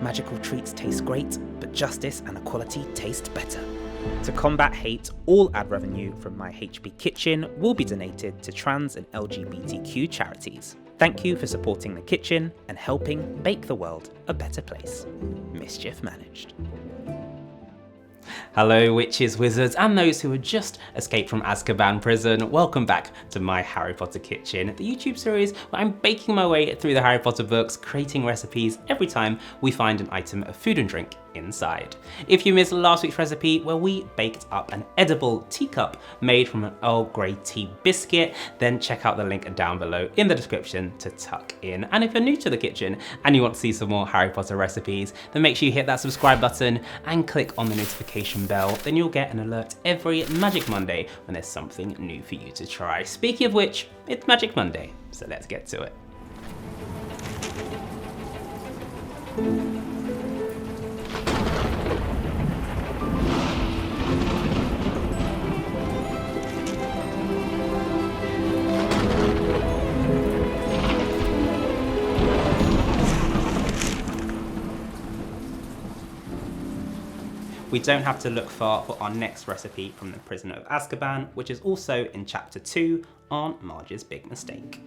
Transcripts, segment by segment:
magical treats taste great, but justice and equality taste better. To combat hate, all ad revenue from my HB Kitchen will be donated to trans and LGBTQ charities. Thank you for supporting the kitchen and helping make the world a better place. Mischief managed. Hello witches, wizards, and those who have just escaped from Azkaban prison. Welcome back to my Harry Potter Kitchen, the YouTube series where I'm baking my way through the Harry Potter books, creating recipes every time we find an item of food and drink inside. If you missed last week's recipe where we baked up an edible teacup made from an Earl Grey tea biscuit, then check out the link down below in the description to tuck in. And if you're new to the kitchen and you want to see some more Harry Potter recipes, then make sure you hit that subscribe button and click on the notification bell. Then you'll get an alert every Magic Monday when there's something new for you to try. Speaking of which, it's Magic Monday, so let's get to it. We don't have to look far for our next recipe from the Prisoner of Azkaban, which is also in chapter 2, Aunt Marge's Big Mistake.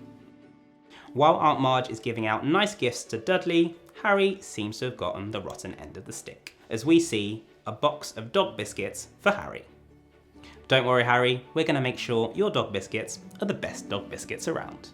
While Aunt Marge is giving out nice gifts to Dudley, Harry seems to have gotten the rotten end of the stick, as we see a box of dog biscuits for Harry. Don't worry Harry, we're going to make sure your dog biscuits are the best dog biscuits around.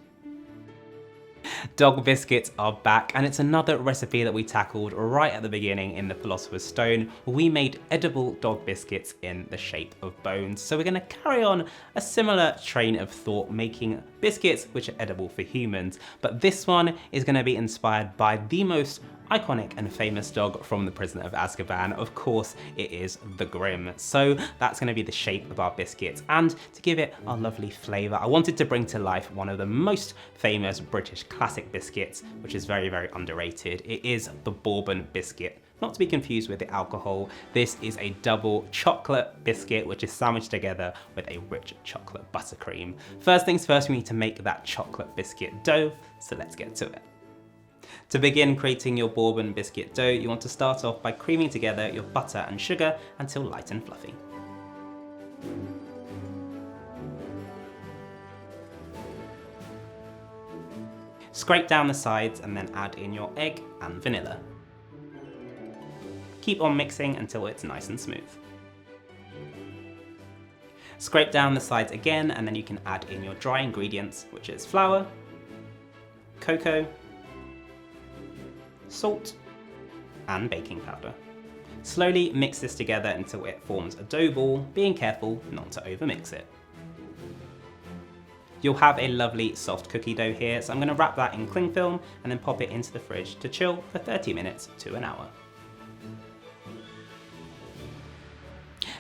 Dog biscuits are back, and it's another recipe that we tackled right at the beginning in the Philosopher's Stone, where we made edible dog biscuits in the shape of bones. So we're going to carry on a similar train of thought, making biscuits which are edible for humans, but this one is going to be inspired by the most iconic and famous dog from the Prisoner of Azkaban. Of course, it is the Grim. So that's going to be the shape of our biscuits, and to give it a lovely flavour, I wanted to bring to life one of the most famous British classic biscuits, which is very, very underrated. It is the Bourbon Biscuit. Not to be confused with the alcohol, this is a double chocolate biscuit which is sandwiched together with a rich chocolate buttercream. First things first, we need to make that chocolate biscuit dough, so let's get to it. To begin creating your Bourbon biscuit dough, you want to start off by creaming together your butter and sugar until light and fluffy. Scrape down the sides and then add in your egg and vanilla. Keep on mixing until it's nice and smooth. Scrape down the sides again, and then you can add in your dry ingredients, which is flour, cocoa, salt, and baking powder. Slowly mix this together until it forms a dough ball, being careful not to overmix it. You'll have a lovely soft cookie dough here, so I'm going to wrap that in cling film and then pop it into the fridge to chill for 30 minutes to an hour.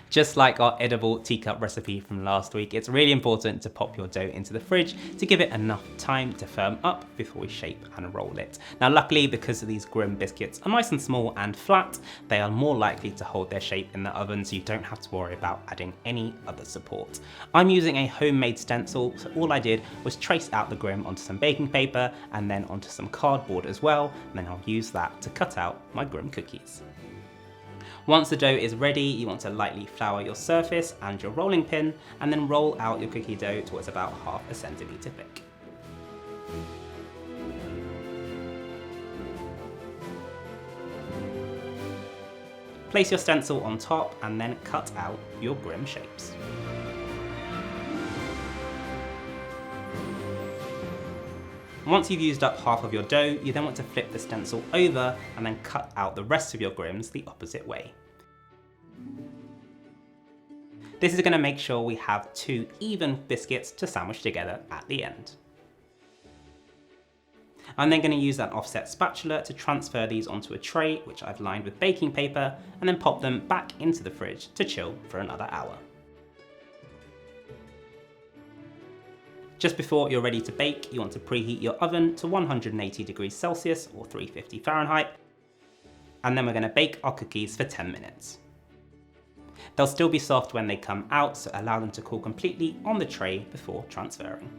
Just like our edible teacup recipe from last week, it's really important to pop your dough into the fridge to give it enough time to firm up before we shape and roll it. Now luckily, because these Grim biscuits are nice and small and flat, they are more likely to hold their shape in the oven, so you don't have to worry about adding any other support. I'm using a homemade stencil, so all I did was trace out the Grim onto some baking paper and then onto some cardboard as well, and then I'll use that to cut out my Grim cookies. Once the dough is ready, you want to lightly flour your surface and your rolling pin, and then roll out your cookie dough to what's about half a centimetre thick. Place your stencil on top and then cut out your Grim shapes. Once you've used up half of your dough, you then want to flip the stencil over and then cut out the rest of your Grims the opposite way. This is going to make sure we have 2 even biscuits to sandwich together at the end. I'm then going to use that offset spatula to transfer these onto a tray which I've lined with baking paper, and then pop them back into the fridge to chill for another hour. Just before you're ready to bake, you want to preheat your oven to 180 degrees Celsius or 350 Fahrenheit, and then we're going to bake our cookies for 10 minutes. They'll still be soft when they come out, so allow them to cool completely on the tray before transferring.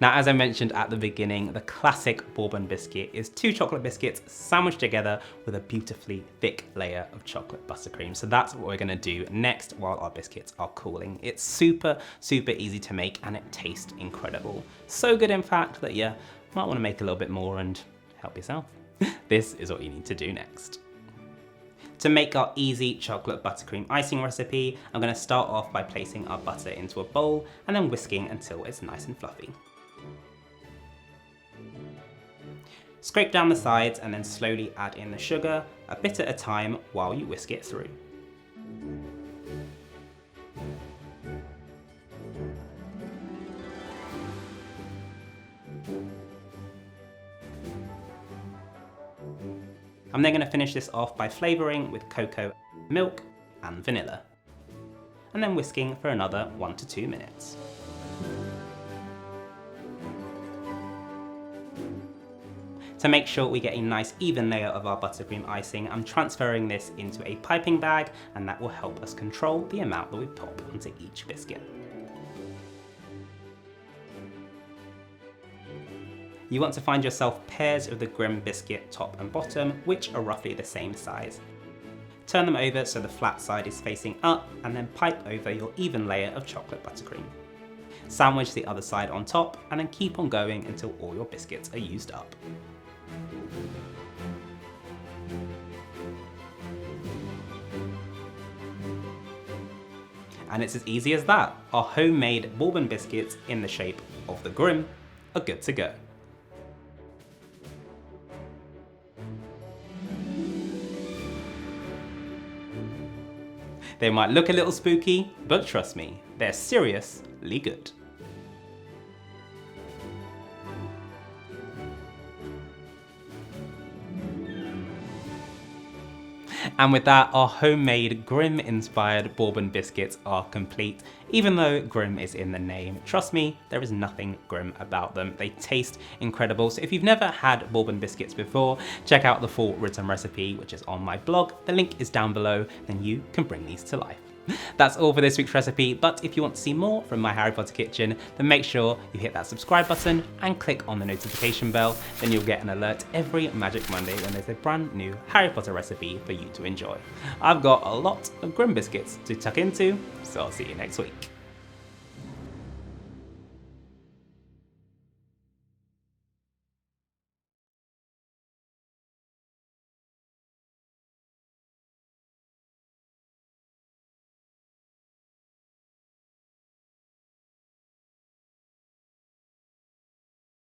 Now, as I mentioned at the beginning, the classic Bourbon biscuit is 2 chocolate biscuits sandwiched together with a beautifully thick layer of chocolate buttercream. So that's what we're gonna do next while our biscuits are cooling. It's super, super easy to make and it tastes incredible. So good, in fact, that you might wanna make a little bit more and help yourself. This is what you need to do next. To make our easy chocolate buttercream icing recipe, I'm going to start off by placing our butter into a bowl and then whisking until it's nice and fluffy. Scrape down the sides and then slowly add in the sugar, a bit at a time while you whisk it through. I'm then going to finish this off by flavouring with cocoa, milk and vanilla, and then whisking for another 1 to 2 minutes. To make sure we get a nice even layer of our buttercream icing, I'm transferring this into a piping bag, and that will help us control the amount that we pop onto each biscuit. You want to find yourself pairs of the Grimm biscuit top and bottom, which are roughly the same size. Turn them over so the flat side is facing up, and then pipe over your even layer of chocolate buttercream. Sandwich the other side on top, and then keep on going until all your biscuits are used up. And it's as easy as that. Our homemade Bourbon biscuits in the shape of the Grimm are good to go. They might look a little spooky, but trust me, they're seriously good. And with that, our homemade Grimm-inspired Bourbon biscuits are complete. Even though Grimm is in the name, trust me, there is nothing grim about them. They taste incredible. So if you've never had Bourbon biscuits before, check out the full written recipe, which is on my blog. The link is down below, and you can bring these to life. That's all for this week's recipe, but if you want to see more from my Harry Potter kitchen, then make sure you hit that subscribe button and click on the notification bell, then you'll get an alert every Magic Monday when there's a brand new Harry Potter recipe for you to enjoy. I've got a lot of Grimm biscuits to tuck into, so I'll see you next week.